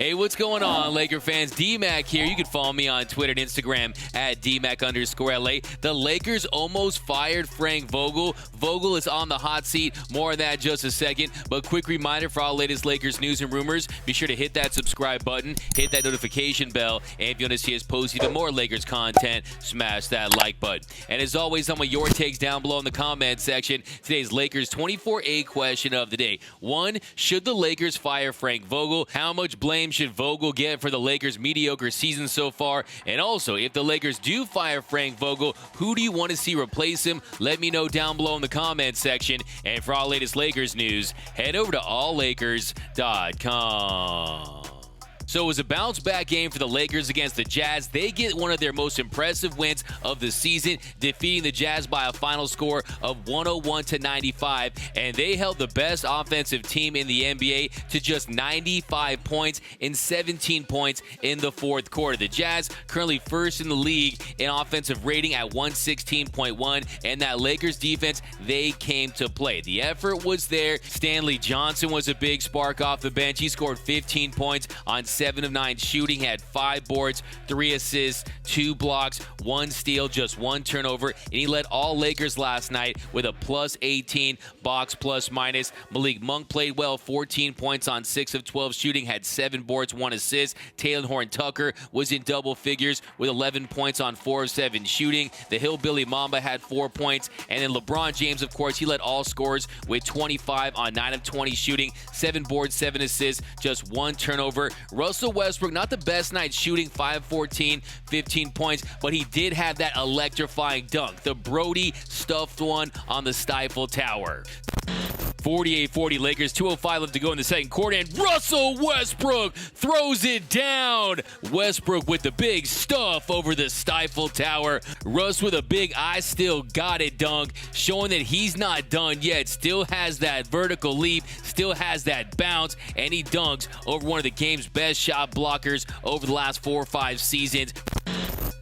Hey, what's going on, Laker fans? D-Mac here. You can follow me on Twitter and Instagram at DMac_LA. The Lakers almost fired Frank Vogel. Vogel is on the hot seat. More on that in just a second. But quick reminder for all latest Lakers news and rumors, be sure to hit that subscribe button, hit that notification bell, and if you want to see us post even more Lakers content, smash that like button. And as always, I want your takes down below in the comment section. Today's Lakers 24A question of the day. 1. Should the Lakers fire Frank Vogel? How much blame should Vogel get for the Lakers' mediocre season so far? And also, if the Lakers do fire Frank Vogel, who do you want to see replace him? Let me know down below in the comments section. And for all latest Lakers news, head over to alllakers.com. So it was a bounce-back game for the Lakers against the Jazz. They get one of their most impressive wins of the season, defeating the Jazz by a final score of 101-95, and they held the best offensive team in the NBA to just 95 points and 17 points in the fourth quarter. The Jazz currently first in the league in offensive rating at 116.1, and that Lakers defense, they came to play. The effort was there. Stanley Johnson was a big spark off the bench. He scored 15 points on 7 of 9 shooting, had 5 boards, 3 assists, 2 blocks, 1 steal, just 1 turnover, and he led all Lakers last night with a plus 18 box plus minus. Malik Monk played well, 14 points on 6 of 12 shooting, had 7 boards, 1 assist. Taylor Horn-Tucker was in double figures with 11 points on 4 of 7 shooting. The Hillbilly Mamba had 4 points, and then LeBron James, of course, he led all scorers with 25 on 9 of 20 shooting, 7 boards, 7 assists, just 1 turnover. Russell Westbrook, not the best night shooting, 5-14, 15 points, but he did have that electrifying dunk, the Brody stuffed one on the Stifle Tower. 48-40 Lakers, 2:05 left to go in the second quarter, and Russell Westbrook throws it down. Westbrook with the big stuff over the Stifle Tower. Russ with a big I still got it dunk, showing that he's not done yet. Still has that vertical leap, still has that bounce, and he dunks over one of the game's best shot blockers over the last 4 or 5 seasons.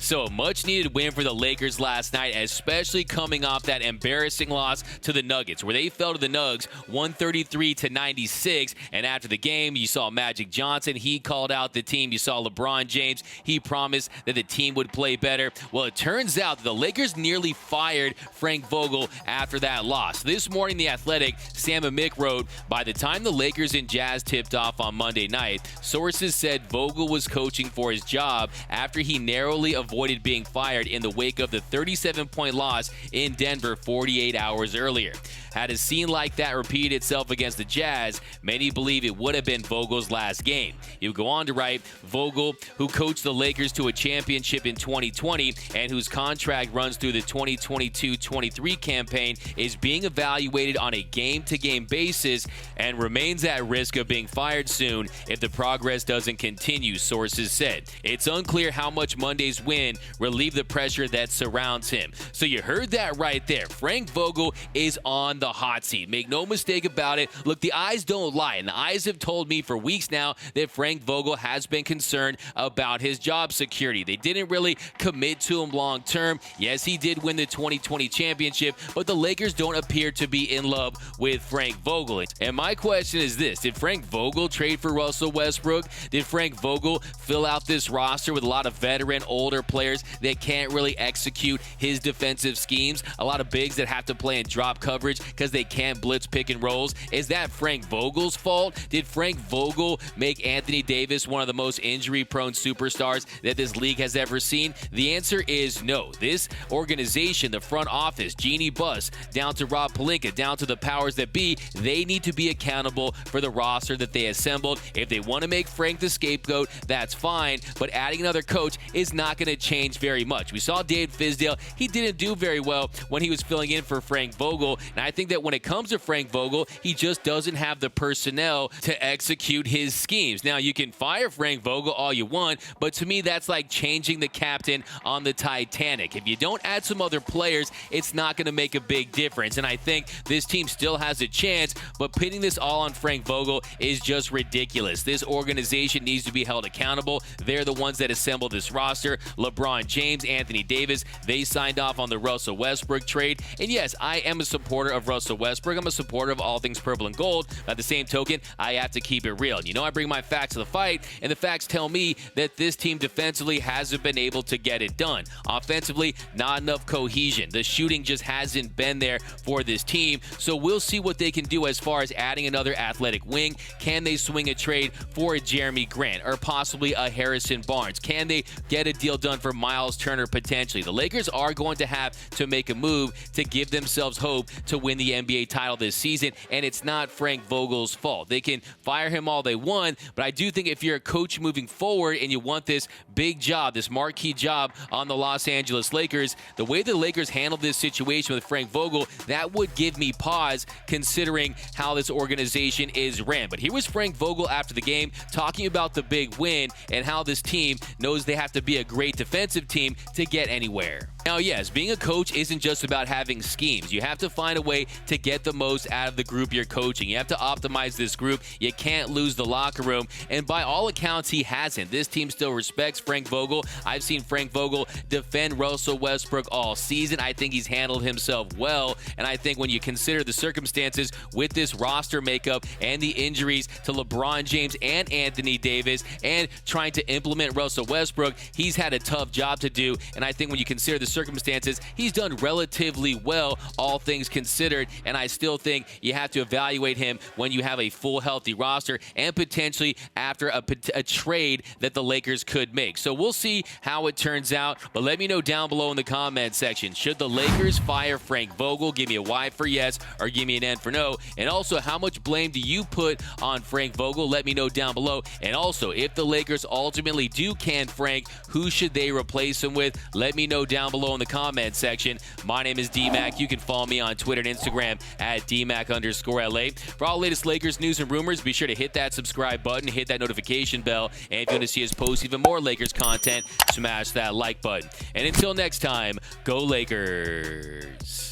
So a much-needed win for the Lakers last night, especially coming off that embarrassing loss to the Nuggets, where they fell to the Nugs 133-96. And after the game, you saw Magic Johnson. He called out the team. You saw LeBron James. He promised that the team would play better. Well, it turns out that the Lakers nearly fired Frank Vogel after that loss. This morning, The Athletic, Sam Amick wrote, by the time the Lakers and Jazz tipped off on Monday night, sources said Vogel was coaching for his job after he narrowly avoided being fired in the wake of the 37-point loss in Denver 48 hours earlier. Had a scene like that repeat itself against the Jazz, many believe it would have been Vogel's last game. He would go on to write, Vogel, who coached the Lakers to a championship in 2020 and whose contract runs through the 2022-23 campaign, is being evaluated on a game-to-game basis and remains at risk of being fired soon if the progress doesn't continue, sources said. It's unclear how much Monday's win relieved the pressure that surrounds him. So you heard that right there. Frank Vogel is on the hot seat. Make no mistake about it. Look, the eyes don't lie, and the eyes have told me for weeks now that Frank Vogel has been concerned about his job security. They didn't really commit to him long term. Yes, he did win the 2020 championship, but the Lakers don't appear to be in love with Frank Vogel. And my question is this: did Frank Vogel trade for Russell Westbrook? Did Frank Vogel fill out this roster with a lot of veteran, older players that can't really execute his defensive schemes? A lot of bigs that have to play in drop coverage because they can't blitz pick and rolls. Is that Frank Vogel's fault? Did Frank Vogel make Anthony Davis one of the most injury-prone superstars that this league has ever seen? The answer is no. This organization, the front office, Jeannie Buss, down to Rob Pelinka, down to the powers that be, they need to be accountable for the roster that they assembled. If they want to make Frank the scapegoat, that's fine, but adding another coach is not going to change very much. We saw Dave Fizdale. He didn't do very well when he was filling in for Frank Vogel, and I think that when it comes to Frank Vogel, he just doesn't have the personnel to execute his schemes. Now, you can fire Frank Vogel all you want, but to me, that's like changing the captain on the Titanic. If you don't add some other players, it's not going to make a big difference, and I think this team still has a chance, but pinning this all on Frank Vogel is just ridiculous. This organization needs to be held accountable. They're the ones that assembled this roster. LeBron James, Anthony Davis, they signed off on the Russell Westbrook trade, and yes, I am a supporter of of Russell Westbrook. I'm a supporter of all things purple and gold. But at the same token, I have to keep it real. And I bring my facts to the fight, and the facts tell me that this team defensively hasn't been able to get it done. Offensively, not enough cohesion. The shooting just hasn't been there for this team. So we'll see what they can do as far as adding another athletic wing. Can they swing a trade for a Jeremy Grant or possibly a Harrison Barnes? Can they get a deal done for Miles Turner potentially? The Lakers are going to have to make a move to give themselves hope to win the NBA title this season, and it's not Frank Vogel's fault. They can fire him all they want, but I do think if you're a coach moving forward and you want this big job, this marquee job on the Los Angeles Lakers, the way the Lakers handled this situation with Frank Vogel, that would give me pause considering how this organization is ran. But here was Frank Vogel after the game talking about the big win and how this team knows they have to be a great defensive team to get anywhere. Now, yes, being a coach isn't just about having schemes. You have to find a way to get the most out of the group you're coaching. You have to optimize this group. You can't lose the locker room. And by all accounts, he hasn't. This team still respects Frank Vogel. I've seen Frank Vogel defend Russell Westbrook all season. I think he's handled himself well. And I think when you consider the circumstances with this roster makeup and the injuries to LeBron James and Anthony Davis and trying to implement Russell Westbrook, he's had a tough job to do. And I think when you consider the circumstances, he's done relatively well, all things considered, and I still think you have to evaluate him when you have a full healthy roster and potentially after a trade that the Lakers could make. So we'll see how it turns out, but let me know down below in the comment section. Should the Lakers fire Frank Vogel? Give me a Y for yes or give me an N for no. And also, how much blame do you put on Frank Vogel? Let me know down below. And also, if the Lakers ultimately do can Frank, who should they replace him with? Let me know down below in the comment section. My name is D-Mac. You can follow me on Twitter and Instagram at DMac_LA. For all the latest Lakers news and rumors, be sure to hit that subscribe button, hit that notification bell, and if you want to see us post even more Lakers content, smash that like button. And until next time, go Lakers.